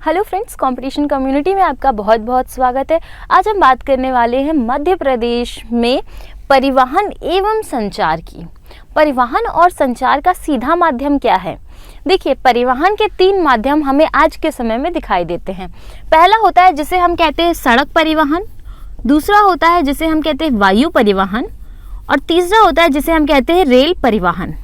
Hello friends, competition community में आपका बहुत बहुत स्वागत है। आज हम बात करने वाले हैं मध्य प्रदेश में परिवहन एवं संचार की। परिवहन और संचार का सीधा माध्यम क्या है? देखिए, परिवहन के 3 माध्यम हमें आज के समय में दिखाई देते हैं। पहला होता है जिसे हम कहते हैं सड़क परिवहन, दूसरा होता है जिसे हम कहते हैं वायु परिवहन और तीसरा होता है जिसे हम कहते हैं रेल परिवहन।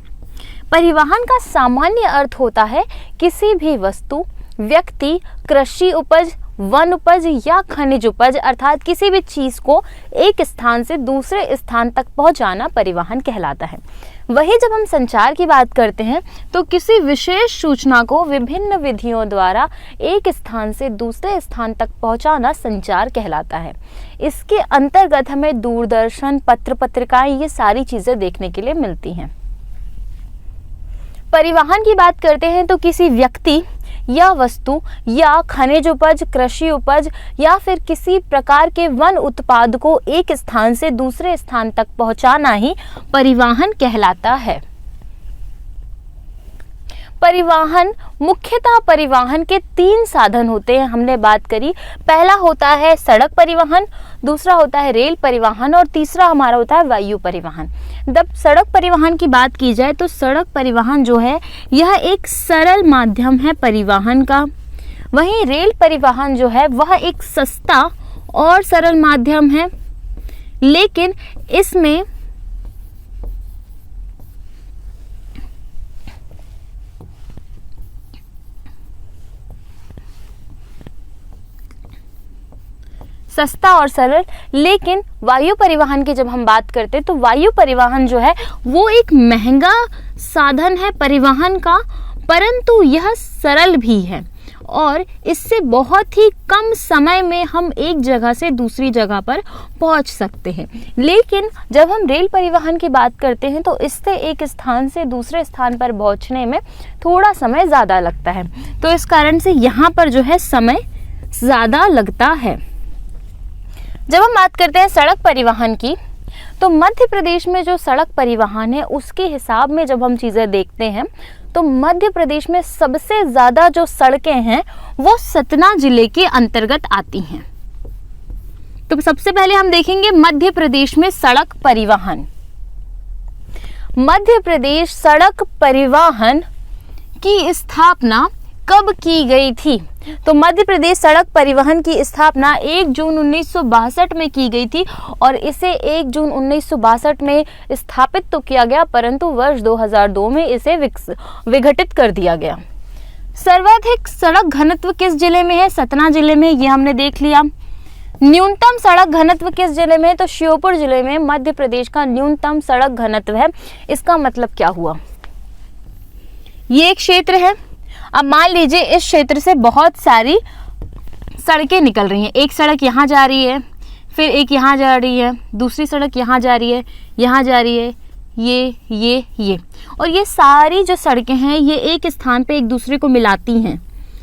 परिवहन का सामान्य अर्थ होता है किसी भी वस्तु, व्यक्ति, कृषि उपज, वन उपज या खनिज उपज अर्थात किसी भी चीज को एक स्थान से दूसरे स्थान तक पहुंचाना परिवहन कहलाता है। वही जब हम संचार की बात करते हैं तो किसी विशेष सूचना को विभिन्न विधियों द्वारा एक स्थान से दूसरे स्थान तक पहुंचाना संचार कहलाता है। इसके अंतर्गत हमें दूरदर्शन, पत्र पत्रिकाएं, ये सारी चीजें देखने के लिए मिलती हैं। परिवहन की बात करते हैं तो किसी व्यक्ति या वस्तु या खनिज उपज, कृषि उपज या फिर किसी प्रकार के वन उत्पाद को एक स्थान से दूसरे स्थान तक पहुंचाना ही परिवहन कहलाता है। परिवहन मुख्यतः परिवहन के 3 साधन होते हैं, हमने बात करी। पहला होता है सड़क परिवहन, दूसरा होता है रेल परिवहन और तीसरा हमारा होता है वायु परिवहन। जब सड़क परिवहन की बात की जाए तो सड़क परिवहन जो है यह एक सरल माध्यम है परिवहन का। वहीं रेल परिवहन जो है वह एक सस्ता और सरल माध्यम है, लेकिन इसमें सस्ता और सरल। लेकिन वायु परिवहन की जब हम बात करते हैं तो वायु परिवहन जो है वो एक महंगा साधन है परिवहन का, परंतु यह सरल भी है और इससे बहुत ही कम समय में हम एक जगह से दूसरी जगह पर पहुंच सकते हैं। लेकिन जब हम रेल परिवहन की बात करते हैं तो इससे एक स्थान से दूसरे स्थान पर पहुंचने में थोड़ा समय ज़्यादा लगता है, तो इस कारण से यहाँ पर जो है समय ज़्यादा लगता है। जब हम बात करते हैं सड़क परिवहन की तो मध्य प्रदेश में जो सड़क परिवहन है उसके हिसाब में जब हम चीज़ें देखते हैं तो मध्य प्रदेश में सबसे ज़्यादा जो सड़कें हैं वो सतना जिले के अंतर्गत आती हैं। तो सबसे पहले हम देखेंगे मध्य प्रदेश में सड़क परिवहन। मध्य प्रदेश सड़क परिवहन की स्थापना कब की गई थी? तो मध्य प्रदेश सड़क परिवहन की स्थापना 1 जून 1962 में की गई थी और इसे 1 जून 1962 में स्थापित तो किया गया, परंतु वर्ष 2002 में इसे विघटित कर दिया गया। सर्वाधिक सड़क घनत्व किस जिले में है? सतना जिले में, ये हमने देख लिया। न्यूनतम सड़क घनत्व किस जिले में है? तो श्योपुर जिले में मध्य प्रदेश का न्यूनतम सड़क घनत्व है। इसका मतलब क्या हुआ? ये एक क्षेत्र है। अब मान लीजिए इस क्षेत्र से बहुत सारी सड़कें निकल रही हैं। एक सड़क यहाँ जा रही है, फिर एक यहाँ जा रही है, दूसरी सड़क यहाँ जा रही है, यहाँ जा रही है, ये और ये सारी जो सड़कें हैं ये एक स्थान पे एक दूसरे को मिलाती हैं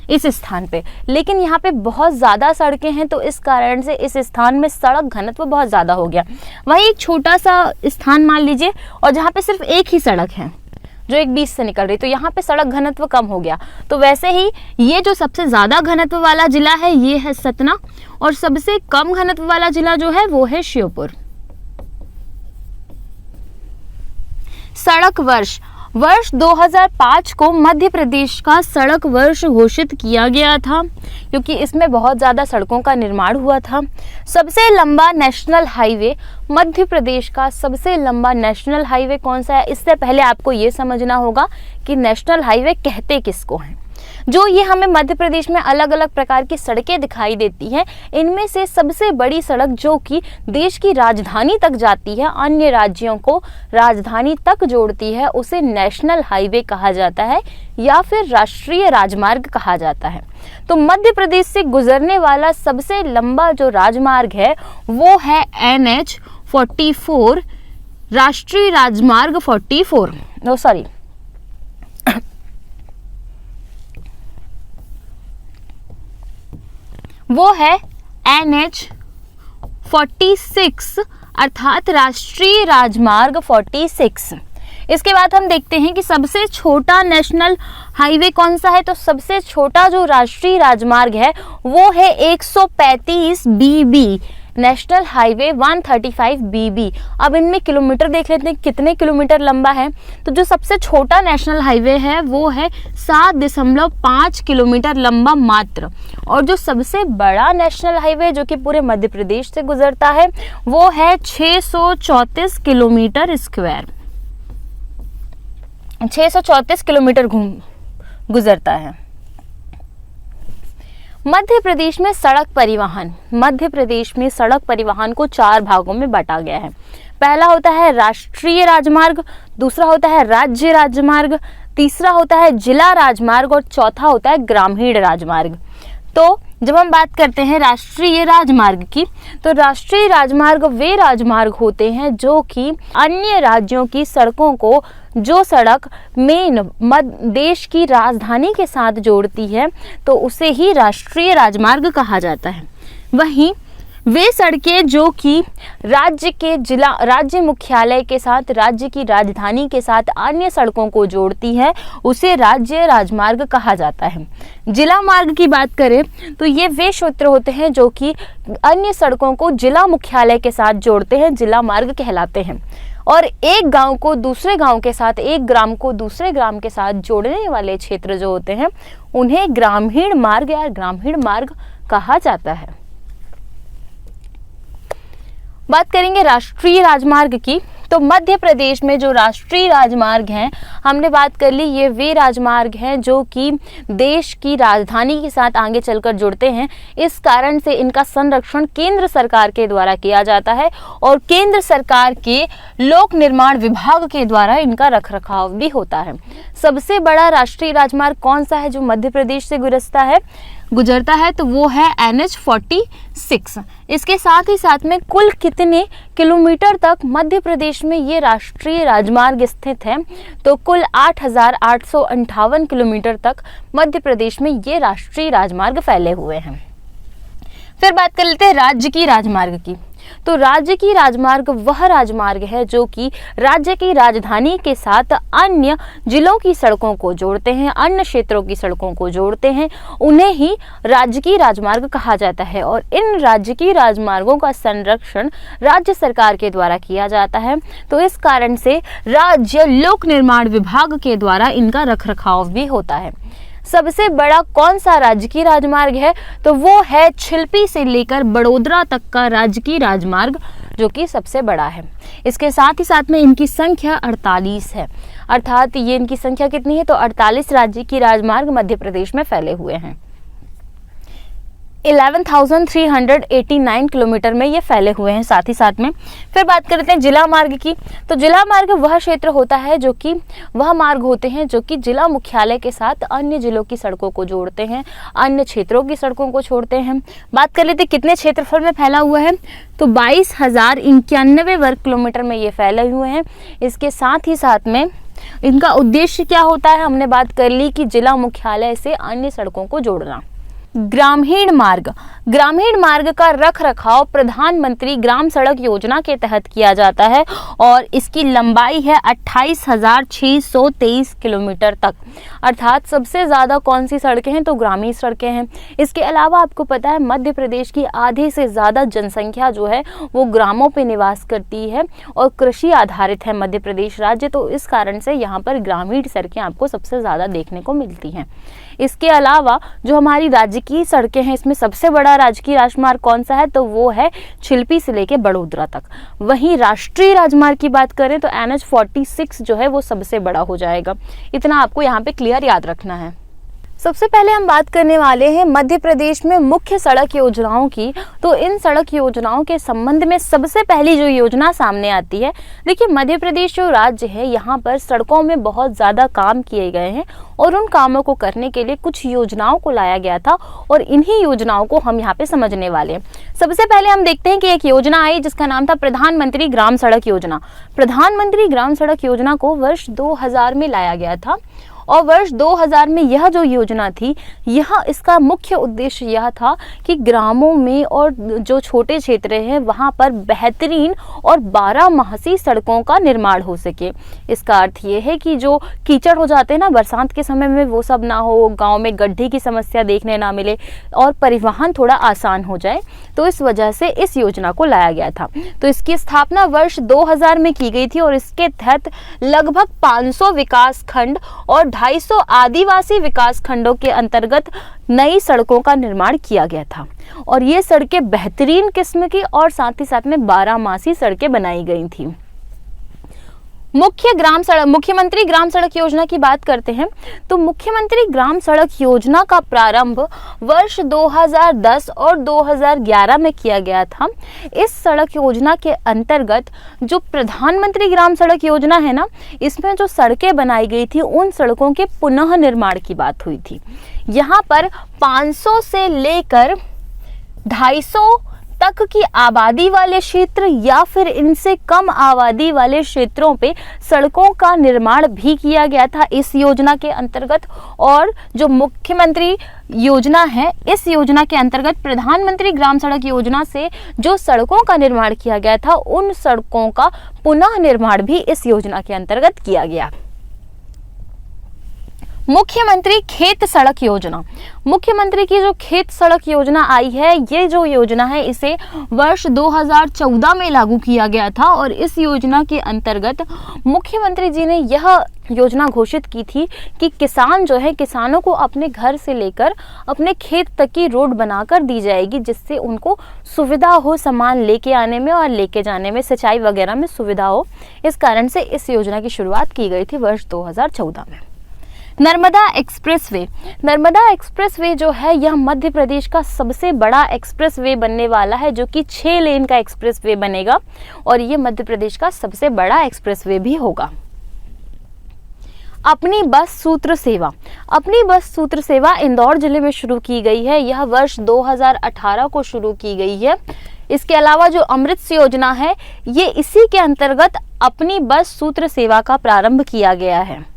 इस स्थान पे। लेकिन यहाँ पे बहुत ज़्यादा सड़कें हैं तो इस कारण से इस स्थान में सड़क घनत्व बहुत ज़्यादा हो गया। वहीं एक छोटा सा स्थान मान लीजिए और जहाँ पे सिर्फ एक ही सड़क है जो एक बीच से निकल रही, तो यहाँ पे सड़क घनत्व कम हो गया। तो वैसे ही ये जो सबसे ज़्यादा घनत्व वाला जिला है ये है सतना और सबसे कम घनत्व वाला जिला जो है वो है श्योपुर। सड़क वर्ष 2005 को मध्य प्रदेश का सड़क वर्ष घोषित किया गया था क्योंकि इसमें बहुत ज़्यादा सड़कों का निर्माण हुआ था। सबसे लंबा नेशनल हाईवे, मध्य प्रदेश का सबसे लंबा नेशनल हाईवे कौन सा है? इससे पहले आपको ये समझना होगा कि नेशनल हाईवे कहते किसको हैं। जो ये हमें मध्य प्रदेश में अलग अलग प्रकार की सड़कें दिखाई देती हैं, इनमें से सबसे बड़ी सड़क जो कि देश की राजधानी तक जाती है, अन्य राज्यों को राजधानी तक जोड़ती है, उसे नेशनल हाईवे कहा जाता है या फिर राष्ट्रीय राजमार्ग कहा जाता है। तो मध्य प्रदेश से गुजरने वाला सबसे लंबा जो राजमार्ग है वो है NH 44, राष्ट्रीय राजमार्ग 44। वो है NH 46 अर्थात राष्ट्रीय राजमार्ग 46। इसके बाद हम देखते हैं कि सबसे छोटा नेशनल हाईवे कौन सा है। तो सबसे छोटा जो राष्ट्रीय राजमार्ग है वो है 135 बीबी, नेशनल हाईवे 135 बीबी। अब इनमें किलोमीटर देख लेते हैं कितने किलोमीटर लंबा है। तो जो सबसे छोटा नेशनल हाईवे है वो है 7.5 किलोमीटर लंबा मात्र, और जो सबसे बड़ा नेशनल हाईवे जो कि पूरे मध्य प्रदेश से गुजरता है वो है 634 किलोमीटर स्क्वायर, 634 किलोमीटर गुजरता है। मध्य प्रदेश में सड़क परिवहन, मध्य प्रदेश में सड़क परिवहन को 4 भागों में बांटा गया है। पहला होता है राष्ट्रीय राजमार्ग, दूसरा होता है राज्य राजमार्ग, तीसरा होता है जिला राजमार्ग और चौथा होता है ग्रामीण राजमार्ग। तो जब हम बात करते हैं राष्ट्रीय राजमार्ग की, तो राष्ट्रीय राजमार्ग वे राजमार्ग होते हैं जो कि अन्य राज्यों की सड़कों को, जो सड़क मेन देश की राजधानी के साथ जोड़ती है तो उसे ही राष्ट्रीय राजमार्ग कहा जाता है। वहीं वे सड़कें जो कि राज्य मुख्यालय के साथ, राज्य की राजधानी के साथ अन्य सड़कों को जोड़ती है उसे राज्य राजमार्ग कहा जाता है। जिला मार्ग की बात करें तो ये वे क्षेत्र होते हैं जो कि अन्य सड़कों को जिला मुख्यालय के साथ जोड़ते हैं, जिला मार्ग कहलाते हैं। और एक गांव को दूसरे गांव के साथ, एक ग्राम को दूसरे ग्राम के साथ जोड़ने वाले क्षेत्र जो होते हैं उन्हें ग्रामीण मार्ग या ग्रामीण मार्ग कहा जाता है। बात करेंगे राष्ट्रीय राजमार्ग की, तो मध्य प्रदेश में जो राष्ट्रीय राजमार्ग हैं, हमने बात कर ली, ये वे राजमार्ग हैं जो कि देश की राजधानी के साथ आगे चलकर जुड़ते हैं। इस कारण से इनका संरक्षण केंद्र सरकार के द्वारा किया जाता है और केंद्र सरकार के लोक निर्माण विभाग के द्वारा इनका रखरखाव भी होता है। सबसे बड़ा राष्ट्रीय राजमार्ग कौन सा है जो मध्य प्रदेश से गुजरता है तो वो है NH-46। इसके साथ ही साथ में कुल कितने किलोमीटर तक मध्य प्रदेश में ये राष्ट्रीय राजमार्ग स्थित है, तो कुल 8,858 किलोमीटर तक मध्य प्रदेश में ये राष्ट्रीय राजमार्ग फैले हुए हैं। फिर बात कर लेते हैं राज्य की राजमार्ग की। तो राज्य की राजमार्ग वह राजमार्ग है जो कि राज्य की राजधानी के साथ अन्य जिलों की सड़कों को जोड़ते हैं, अन्य क्षेत्रों की सड़कों को जोड़ते हैं, उन्हें ही राज्य की राजमार्ग कहा जाता है। और इन राज्य की राजमार्गों का संरक्षण राज्य सरकार के द्वारा किया जाता है। तो इस कारण से राज्य लोक निर्माण विभाग के द्वारा इनका रखरखाव भी होता है। सबसे बड़ा कौन सा राज्य की राजमार्ग है, तो वो है छिल्पी से लेकर बड़ोदरा तक का राज्य की राजमार्ग जो कि सबसे बड़ा है। इसके साथ ही साथ में इनकी संख्या 48 है, अर्थात ये इनकी संख्या कितनी है, तो 48 राज्य की राजमार्ग मध्य प्रदेश में फैले हुए हैं। 11,389 किलोमीटर में ये फैले हुए हैं। साथ ही साथ में फिर बात करते हैं जिला मार्ग की। तो जिला मार्ग वह क्षेत्र होता है जो कि वह मार्ग होते हैं जो कि जिला मुख्यालय के साथ अन्य जिलों की सड़कों को जोड़ते हैं, अन्य क्षेत्रों की सड़कों को छोड़ते हैं। बात कर लेते हैं कितने क्षेत्रफल में फैला हुआ है, तो 22,091 वर्ग किलोमीटर में ये फैले हुए हैं। इसके साथ ही साथ में इनका उद्देश्य क्या होता है, हमने बात कर ली कि जिला मुख्यालय से अन्य सड़कों को जोड़ना। ग्रामीण मार्ग का रखरखाव प्रधानमंत्री ग्राम सड़क योजना के तहत किया जाता है और इसकी लंबाई है 28,623 किलोमीटर तक। अर्थात सबसे ज़्यादा कौन सी सड़कें हैं, तो ग्रामीण सड़कें हैं। इसके अलावा आपको पता है मध्य प्रदेश की आधे से ज़्यादा जनसंख्या जो है वो ग्रामों पे निवास करती है और कृषि आधारित है मध्य प्रदेश राज्य, तो इस कारण से यहाँ पर ग्रामीण सड़कें आपको सबसे ज़्यादा देखने को मिलती हैं। इसके अलावा जो हमारी राज्य की सड़कें हैं, इसमें सबसे बड़ा राजकीय राजमार्ग कौन सा है, तो वो है छिल्पी से लेके बड़ोदरा तक। वहीं राष्ट्रीय राजमार्ग की बात करें तो NH-46 जो है वो सबसे बड़ा हो जाएगा। इतना आपको यहाँ पे क्लियर याद रखना है। सबसे पहले हम बात करने वाले हैं मध्य प्रदेश में मुख्य सड़क योजनाओं की। तो इन सड़क योजनाओं के संबंध में सबसे पहली जो योजना सामने आती है, देखिए मध्य प्रदेश जो राज्य है यहाँ पर सड़कों में बहुत ज़्यादा काम किए गए हैं और उन कामों को करने के लिए कुछ योजनाओं को लाया गया था और इन्हीं योजनाओं को हम यहाँ पे समझने वाले हैं। सबसे पहले हम देखते हैं कि एक योजना आई जिसका नाम था प्रधानमंत्री ग्राम सड़क योजना। प्रधानमंत्री ग्राम सड़क योजना को वर्ष 2000 में लाया गया था और वर्ष 2000 में यह जो योजना थी, यह इसका मुख्य उद्देश्य यह था कि ग्रामों में और जो छोटे क्षेत्र हैं वहाँ पर बेहतरीन और 12 सड़कों का निर्माण हो सके। इसका अर्थ ये है कि जो कीचड़ हो जाते हैं ना बरसात के समय में, वो सब ना हो, गांव में गड्ढे की समस्या देखने ना मिले और परिवहन थोड़ा आसान हो जाए। तो इस वजह से इस योजना को लाया गया था। तो इसकी स्थापना वर्ष 2000 में की गई थी और इसके तहत लगभग 500 विकास खंड और 250 आदिवासी विकास खंडों के अंतर्गत नई सड़कों का निर्माण किया गया था। और ये सड़कें बेहतरीन किस्म की और साथ ही साथ में 12 सड़कें बनाई गई थी। मुख्यमंत्री ग्राम सड़क योजना की बात करते हैं तो मुख्यमंत्री ग्राम सड़क योजना का प्रारंभ वर्ष 2010 और 2011 में किया गया था। इस सड़क योजना के अंतर्गत जो प्रधानमंत्री ग्राम सड़क योजना है ना, इसमें जो सड़कें बनाई गई थी उन सड़कों के पुनः निर्माण की बात हुई थी। यहाँ पर 500 से लेकर 250 तक की आबादी वाले क्षेत्र या फिर इनसे कम आबादी वाले क्षेत्रों पे सड़कों का निर्माण भी किया गया था इस योजना के अंतर्गत। और जो मुख्यमंत्री योजना है, इस योजना के अंतर्गत प्रधानमंत्री ग्राम सड़क योजना से जो सड़कों का निर्माण किया गया था, उन सड़कों का पुनः निर्माण भी इस योजना के अंतर्गत किया गया। मुख्यमंत्री खेत सड़क योजना, मुख्यमंत्री की जो खेत सड़क योजना आई है, ये जो योजना है इसे वर्ष 2014 में लागू किया गया था। और इस योजना के अंतर्गत मुख्यमंत्री जी ने यह योजना घोषित की थी कि किसान जो है, किसानों को अपने घर से लेकर अपने खेत तक की रोड बनाकर दी जाएगी, जिससे उनको सुविधा हो सामान लेके आने में और लेके जाने में, सिंचाई वगैरह में सुविधा हो। इस कारण से इस योजना की शुरुआत की गई थी वर्ष 2014 में। नर्मदा एक्सप्रेसवे, नर्मदा एक्सप्रेसवे जो है यह मध्य प्रदेश का सबसे बड़ा एक्सप्रेसवे बनने वाला है, जो कि 6 लेन का एक्सप्रेसवे बनेगा और ये मध्य प्रदेश का सबसे बड़ा एक्सप्रेसवे भी होगा। अपनी बस सूत्र सेवा, अपनी बस सूत्र सेवा इंदौर जिले में शुरू की गई है। यह वर्ष 2018 को शुरू की गई है। इसके अलावा जो अमृत योजना है, ये इसी के अंतर्गत अपनी बस सूत्र सेवा का प्रारंभ किया गया है।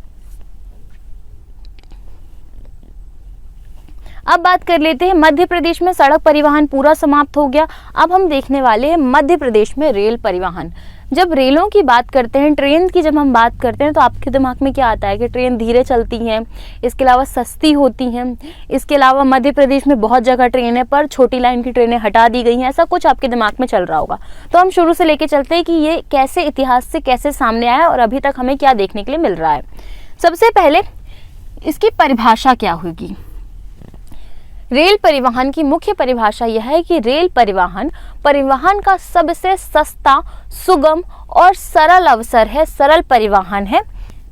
अब बात कर लेते हैं, मध्य प्रदेश में सड़क परिवहन पूरा समाप्त हो गया। अब हम देखने वाले हैं मध्य प्रदेश में रेल परिवहन। जब रेलों की बात करते हैं, ट्रेन की जब हम बात करते हैं, तो आपके दिमाग में क्या आता है कि ट्रेन धीरे चलती हैं, इसके अलावा सस्ती होती हैं, इसके अलावा मध्य प्रदेश में बहुत जगह ट्रेन है पर छोटी लाइन की ट्रेनें हटा दी गई हैं, ऐसा कुछ आपके दिमाग में चल रहा होगा। तो हम शुरू से लेके चलते हैं कि ये कैसे इतिहास से कैसे सामने आया और अभी तक हमें क्या देखने के लिए मिल रहा है। सबसे पहले इसकी परिभाषा क्या होगी। रेल परिवहन की मुख्य परिभाषा यह है कि रेल परिवहन परिवहन का सबसे सस्ता, सुगम और सरल अवसर है, सरल परिवहन है।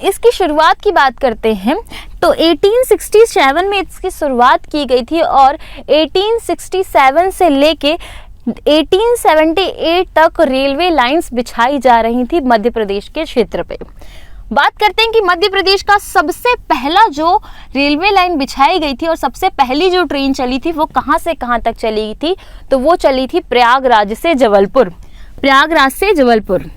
इसकी शुरुआत की बात करते हैं तो 1867 में इसकी शुरुआत की गई थी और 1867 से लेके 1878 तक रेलवे लाइंस बिछाई जा रही थी मध्य प्रदेश के क्षेत्र पे। बात करते हैं कि मध्य प्रदेश का सबसे पहला जो रेलवे लाइन बिछाई गई थी और सबसे पहली जो ट्रेन चली थी वो कहां से कहां तक चली थी, तो वो चली थी प्रयागराज से जबलपुर। प्रयागराज से जबलपुर।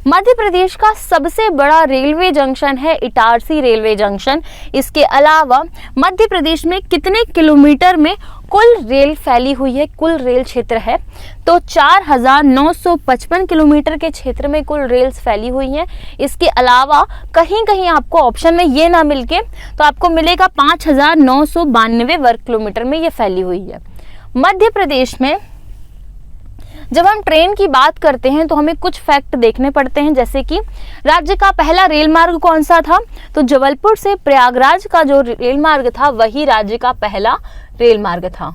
मध्य प्रदेश का सबसे बड़ा रेलवे जंक्शन है इटारसी रेलवे जंक्शन। इसके अलावा मध्य प्रदेश में कितने किलोमीटर में कुल रेल फैली हुई है, कुल रेल क्षेत्र है, तो 4955 किलोमीटर के क्षेत्र में कुल रेल्स फैली हुई हैं। इसके अलावा कहीं कहीं आपको ऑप्शन में ये ना मिलके तो आपको मिलेगा 5992 वर्ग किलोमीटर में ये फैली हुई है। मध्य प्रदेश में जब हम ट्रेन की बात करते हैं तो हमें कुछ फैक्ट देखने पड़ते हैं, जैसे कि राज्य का पहला रेल मार्ग कौन सा था, तो जबलपुर से प्रयागराज का जो रेल मार्ग था वही राज्य का पहला रेल मार्ग था।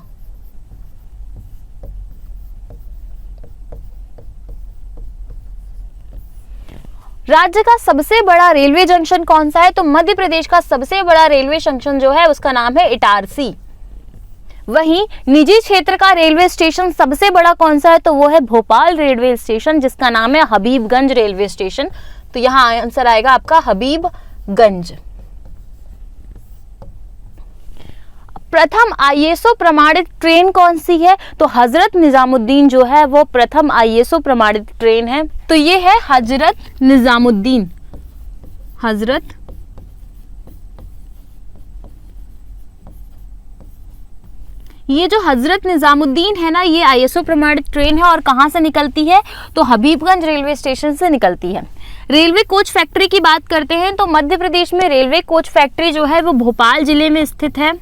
राज्य का सबसे बड़ा रेलवे जंक्शन कौन सा है, तो मध्य प्रदेश का सबसे बड़ा रेलवे जंक्शन जो है उसका नाम है इटारसी। वहीं निजी क्षेत्र का रेलवे स्टेशन सबसे बड़ा कौन सा है, तो वो है भोपाल रेलवे स्टेशन, जिसका नाम है हबीबगंज रेलवे स्टेशन। तो यहाँ आंसर आएगा आपका हबीबगंज। प्रथम आईएसओ प्रमाणित ट्रेन कौन सी है, तो हजरत निजामुद्दीन जो है वो प्रथम आईएसओ प्रमाणित ट्रेन है। तो ये है हजरत निजामुद्दीन, हजरत ये जो हजरत निजामुद्दीन है ना, ये ISO प्रमाणित ट्रेन है और कहाँ से निकलती है, तो हबीबगंज रेलवे स्टेशन से निकलती है। रेलवे कोच फैक्ट्री की बात करते हैं तो मध्य प्रदेश में रेलवे कोच फैक्ट्री जो है वो भोपाल जिले में स्थित है।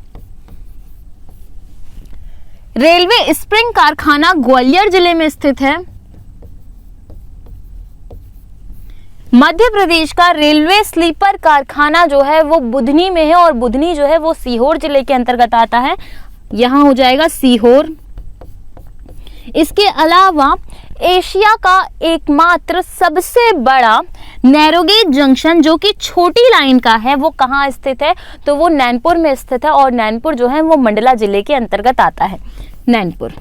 रेलवे स्प्रिंग कारखाना ग्वालियर जिले में स्थित है। मध्य प्रदेश का रेलवे स्लीपर कारखाना जो है वो बुधनी में है और बुधनी जो है वो सीहोर जिले के अंतर्गत आता है, यहां हो जाएगा सीहोर। इसके अलावा एशिया का एकमात्र सबसे बड़ा नैरोगेज जंक्शन जो कि छोटी लाइन का है वो कहाँ स्थित है, तो वो नैनपुर में स्थित है और नैनपुर जो है वो मंडला जिले के अंतर्गत आता है। नैनपुर।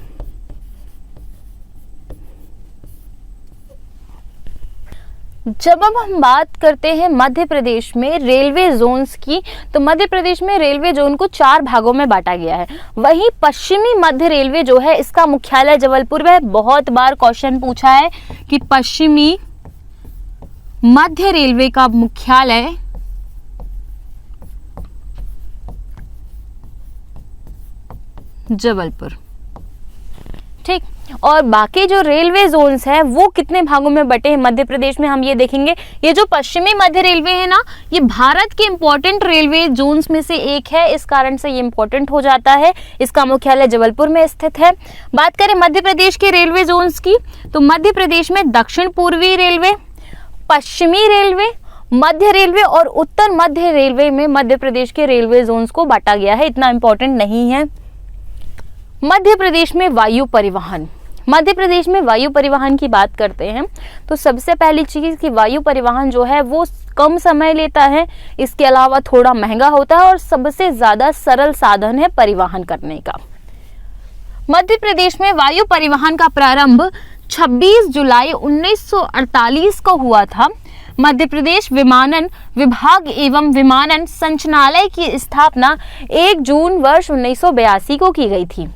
जब अब हम बात करते हैं मध्य प्रदेश में रेलवे जोन्स की, तो मध्य प्रदेश में रेलवे जोन को 4 भागों में बांटा गया है। वहीं पश्चिमी मध्य रेलवे जो है इसका मुख्यालय जबलपुर में। बहुत बार क्वेश्चन पूछा है कि पश्चिमी मध्य रेलवे का मुख्यालय जबलपुर, ठीक। और बाकी जो रेलवे जोन्स है वो कितने भागों में बटे हैं मध्य प्रदेश में, हम ये देखेंगे। ये जो पश्चिमी मध्य रेलवे है ना, ये भारत के इंपॉर्टेंट रेलवे जोन्स में से एक है, इस कारण से ये इंपॉर्टेंट हो जाता है। इसका मुख्यालय जबलपुर में स्थित है। बात करें मध्य प्रदेश के रेलवे जोन्स की, तो मध्य प्रदेश में दक्षिण पूर्वी रेलवे, पश्चिमी रेलवे, मध्य रेलवे और उत्तर मध्य रेलवे में मध्य प्रदेश के रेलवे जोन्स को बांटा गया है। इतना इंपॉर्टेंट नहीं है। मध्य प्रदेश में वायु परिवहन, मध्य प्रदेश में वायु परिवहन की बात करते हैं तो सबसे पहली चीज कि वायु परिवहन जो है वो कम समय लेता है, इसके अलावा थोड़ा महंगा होता है और सबसे ज्यादा सरल साधन है परिवहन करने का। मध्य प्रदेश में वायु परिवहन का प्रारंभ 26 जुलाई 1948 को हुआ था। मध्य प्रदेश विमानन विभाग एवं विमानन संचालनालय की स्थापना 1 जून वर्ष 1982 को की गई थी।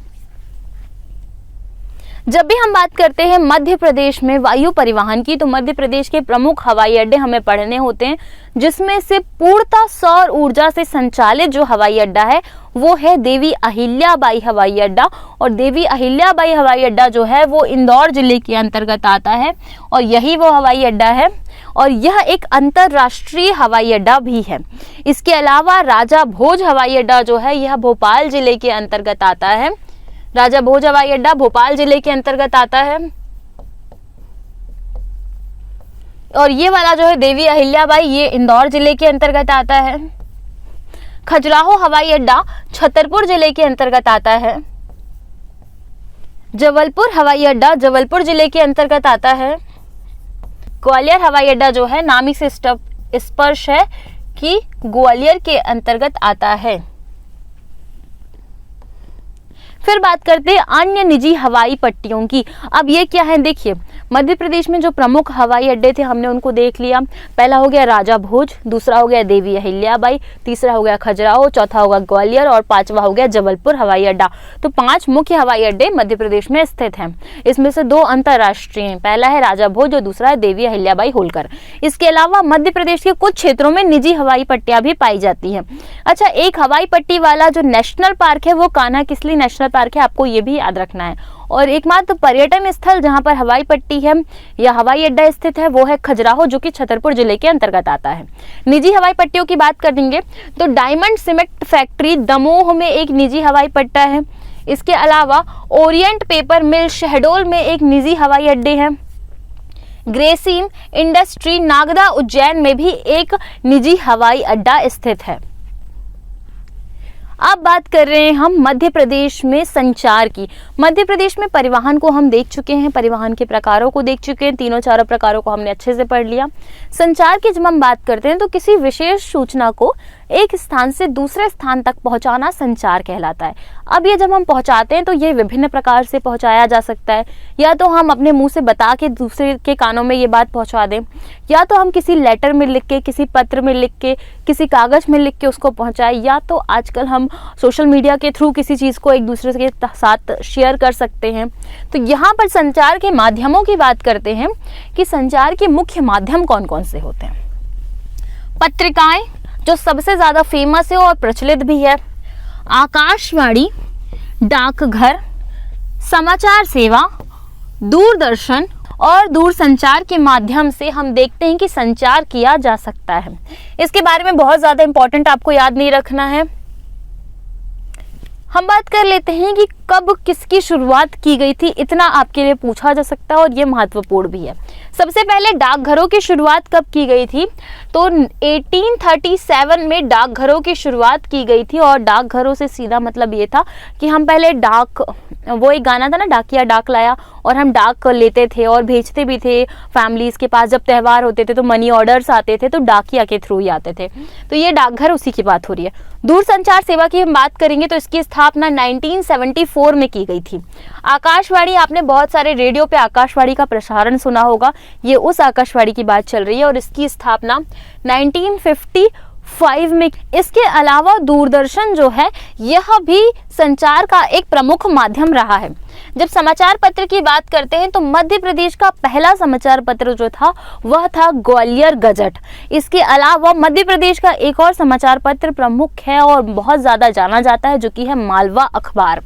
जब भी हम बात करते हैं मध्य प्रदेश में वायु परिवहन की, तो मध्य प्रदेश के प्रमुख हवाई अड्डे हमें पढ़ने होते हैं, जिसमें से पूर्णतः सौर ऊर्जा से संचालित जो हवाई अड्डा है वो है देवी अहिल्याबाई हवाई अड्डा। और देवी अहिल्याबाई हवाई अड्डा जो है वो इंदौर जिले के अंतर्गत आता है और यही वो हवाई अड्डा है और यह एक अंतरराष्ट्रीय हवाई अड्डा भी है। इसके अलावा राजा भोज हवाई अड्डा जो है यह भोपाल जिले के अंतर्गत आता है। राजा भोज हवाई अड्डा भोपाल जिले के अंतर्गत आता है। और ये वाला जो है देवी अहिल्याबाई, ये इंदौर जिले के अंतर्गत आता है। खजुराहो हवाई अड्डा छतरपुर जिले के अंतर्गत आता है। जबलपुर हवाई अड्डा जबलपुर जिले के अंतर्गत आता है। ग्वालियर हवाई अड्डा जो है नाम ही से स्पर्श है कि ग्वालियर के अंतर्गत आता है। फिर बात करते हैं अन्य निजी हवाई पट्टियों की। अब ये क्या है, देखिए मध्य प्रदेश में जो प्रमुख हवाई अड्डे थे हमने उनको देख लिया। पहला हो गया राजा भोज, दूसरा हो गया देवी अहिल्याबाई, तीसरा हो गया खजुराहो, चौथा होगा ग्वालियर और पांचवा हो गया जबलपुर हवाई अड्डा। तो 5 मुख्य हवाई अड्डे मध्य प्रदेश में स्थित हैं। इसमें से 2 अंतर्राष्ट्रीय, पहला है राजा भोज और दूसरा है देवी अहिल्याबाई होलकर। इसके अलावा मध्य प्रदेश के कुछ क्षेत्रों में निजी हवाई पट्टियां भी पाई जाती हैं। अच्छा, एक हवाई पट्टी वाला जो नेशनल पार्क है वो कान्हा किसली नेशनल पार्क है, आपको ये भी याद रखना है। और एकमात्र पर्यटन स्थल जहां पर हवाई पट्टी है या हवाई अड्डा स्थित है वो है खजुराहो, जो कि छतरपुर जिले के अंतर्गत आता है। निजी हवाई पट्टियों की बात करेंगे तो डायमंड सीमेंट फैक्ट्री दमोह में एक निजी हवाई पट्टा है। इसके अलावा ओरिएंट पेपर मिल शहडोल में एक निजी हवाई अड्डे हैं। ग्रेसिम इंडस्ट्री नागदा उज्जैन में भी एक निजी हवाई अड्डा स्थित है। अब बात कर रहे हैं हम मध्य प्रदेश में संचार की। मध्य प्रदेश में परिवहन को हम देख चुके हैं, परिवहन के प्रकारों को देख चुके हैं, तीनों चारों प्रकारों को हमने अच्छे से पढ़ लिया। संचार की जब हम बात करते हैं तो किसी विशेष सूचना को एक स्थान से दूसरे स्थान तक पहुंचाना संचार कहलाता है। अब ये जब हम पहुंचाते हैं तो ये विभिन्न प्रकार से पहुंचाया जा सकता है। या तो हम अपने मुंह से बता के दूसरे के कानों में ये बात पहुंचा दें, या तो हम किसी लेटर में लिख के, किसी पत्र में लिख के, किसी कागज में लिख के उसको पहुंचाएं, या तो आजकल हम सोशल मीडिया के थ्रू किसी चीज़ को एक दूसरे के साथ शेयर कर सकते हैं। तो यहाँ पर संचार के माध्यमों की बात करते हैं कि संचार के मुख्य माध्यम कौन कौन से होते हैं। पत्रिकाएं जो सबसे ज़्यादा फेमस है और प्रचलित भी है, आकाशवाणी, डाकघर, समाचार सेवा, दूरदर्शन और दूरसंचार के माध्यम से हम देखते हैं कि संचार किया जा सकता है। इसके बारे में बहुत ज़्यादा इंपॉर्टेंट आपको याद नहीं रखना है। हम बात कर लेते हैं कि कब किसकी शुरुआत की गई थी, इतना आपके लिए पूछा जा सकता है और ये महत्वपूर्ण भी है। सबसे पहले डाकघरों की शुरुआत कब की गई थी, तो 1837 में डाकघरों की शुरुआत की गई थी। और डाकघरों से सीधा मतलब ये था कि हम पहले वो एक गाना था ना, डाकिया डाक लाया, और हम डाक लेते थे और भेजते भी थे फैमिलीज के पास। जब त्यौहार होते थे तो मनी ऑर्डर्स आते थे तो डाकिया के थ्रू ही आते थे। तो ये डाकघर उसी की बात हो रही है। दूरसंचार सेवा की हम बात करेंगे तो इसकी स्थापना 1974 में की गई थी। आकाशवाणी, आपने बहुत सारे रेडियो पे आकाशवाणी का प्रसारण सुना होगा, ये उस आकाशवाणी की बात चल रही है और इसकी स्थापना 1955 में। इसके अलावा दूरदर्शन जो है यह भी संचार का एक प्रमुख माध्यम रहा है। जब समाचार पत्र की बात करते हैं तो मध्य प्रदेश का पहला समाचार पत्र जो था वह था ग्वालियर गजट। इसके अलावा मध्य प्रदेश का एक और समाचार पत्र प्रमुख है और बहुत ज्यादा जाना जाता है, जो कि है मालवा अखबार।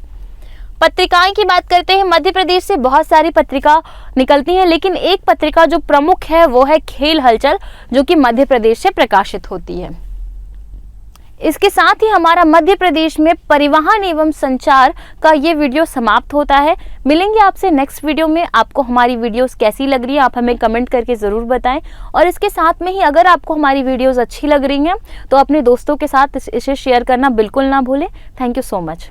पत्रिकाएं की बात करते हैं, मध्य प्रदेश से बहुत सारी पत्रिका निकलती हैं, लेकिन एक पत्रिका जो प्रमुख है वो है खेल हलचल, जो कि मध्य प्रदेश से प्रकाशित होती है। इसके साथ ही हमारा मध्य प्रदेश में परिवहन एवं संचार का ये वीडियो समाप्त होता है। मिलेंगे आपसे नेक्स्ट वीडियो में। आपको हमारी वीडियोस कैसी लग रही है आप हमें कमेंट करके ज़रूर बताएं। और इसके साथ में ही अगर आपको हमारी वीडियोस अच्छी लग रही हैं तो अपने दोस्तों के साथ इसे शेयर करना बिल्कुल ना भूलें। Thank you so much.